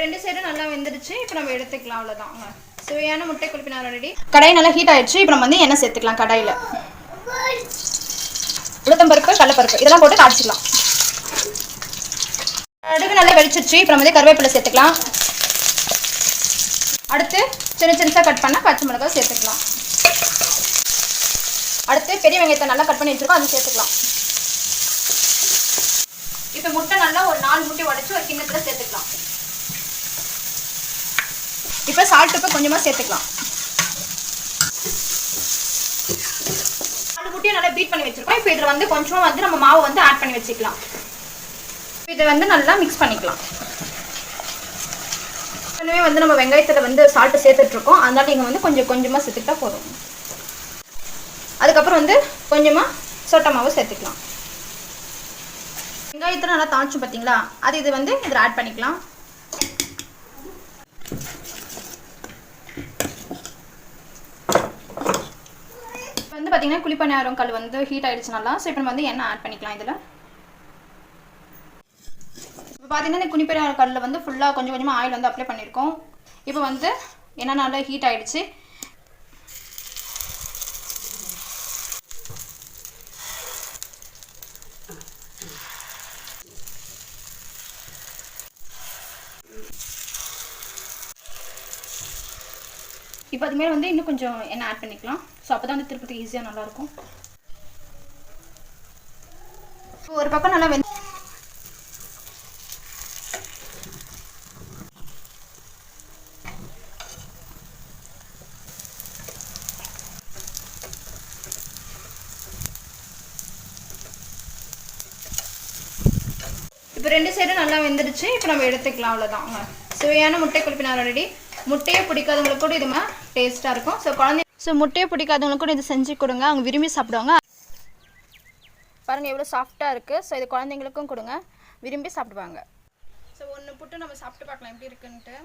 ரெண்டு சைடும் நல்லா வெந்துருச்சு. இப்போ நம்ம எடுத்துக்கலாம். அவ்வளோதான். சுவையான முட்டை குழப்பினார் ரெடி. கடாய் நல்லா ஹீட் ஆயிடுச்சு. இப்போ நம்ம வந்து எண்ணெய் சேர்த்துக்கலாம். கடாயில் உளுத்தம்பருப்பு, கடலைப்பருப்பு இதெல்லாம் போட்டு காய்ச்சிக்கலாம். கடுகு நல்லா வெடிச்சிருச்சு. இப்போ நம்ம வந்து கருவேப்பிலை சேர்த்துக்கலாம். அடுத்து சின்ன சின்னதாக கட் பண்ணால் பச்சை மிளகாய் சேர்த்துக்கலாம். அடுத்து பெரிய வெங்காயத்தை நல்லா கட் பண்ணி வச்சுருக்கோம், அது சேர்த்துக்கலாம். இப்போ முட்டை நல்லா ஒரு 4 முட்டை உடைச்சு ஒரு கிண்ணத்தில் சேர்த்துக்கலாம். இப்போ சால்ட் இப்போ கொஞ்சமாக சேர்த்துக்கலாம். 4 முட்டையை நல்லா பீட் பண்ணி வச்சுருக்கோம். இப்போ இதில் வந்து கொஞ்சமாக வந்து நம்ம மாவு வந்து ஆட் பண்ணி வச்சுக்கலாம். இதை வந்து நல்லா மிக்ஸ் பண்ணிக்கலாம். எனவே வந்து நம்ம வெங்காயத்தில் வந்து சால்ட்டு சேர்த்துட்ருக்கோம், அதனால நீங்கள் வந்து கொஞ்சமாக சேர்த்துக்கிட்டா போதும். அதுக்கப்புறம் வந்து கொஞ்சமாக சோட்டா மாவு சேர்த்துக்கலாம். வெங்காயத்தில் நல்லா தாளிச்சு பார்த்தீங்களா, அது இது வந்து இதில் ஆட் பண்ணிக்கலாம். இப்போ வந்து பார்த்தீங்கன்னா குழிப்பணியாரம் கல் வந்து ஹீட் ஆகிடுச்சு நல்லா. ஸோ இப்போ நம்ம வந்து எண்ணெய் ஆட் பண்ணிக்கலாம். இதில் இப்போ பார்த்தீங்கன்னா இந்த குழிப்பணியாரம் கல்லில் வந்து ஃபுல்லாக கொஞ்சமாக ஆயில் வந்து அப்ளை பண்ணியிருக்கோம். இப்போ வந்து எண்ணெய் நல்லா ஹீட் ஆகிடுச்சு. இப்போ அது மேலே வந்து இன்னும் கொஞ்சம் எண்ணெய் ஆட் பண்ணிக்கலாம். ஸோ அப்போ தான் வந்து திருப்பத்துக்கு ஈஸியாக நல்லாயிருக்கும். ஒரு பக்கம் நல்லா இப்போ ரெண்டு சைடும் நல்லா வெந்துருச்சு. இப்போ நம்ம எடுத்துக்கலாம். அவ்வளோதான். சுவையான முட்டை குழப்பினார் ரெடி. முட்டையை பிடிக்காதவங்களுக்கு கூட இது டேஸ்ட்டாக இருக்கும். ஸோ முட்டையை பிடிக்காதவங்களுக்கு கூட இது செஞ்சு கொடுங்க, அவங்க விரும்பி சாப்பிடுவாங்க. பாருங்கள் எவ்வளோ சாஃப்டாக இருக்குது. ஸோ இது குழந்தைங்களுக்கும் கொடுங்க, விரும்பி சாப்பிடுவாங்க. ஸோ ஒன்று புட்டு நம்ம சாப்பிட்டு பார்க்கலாம் எப்படி இருக்குன்ட்டு.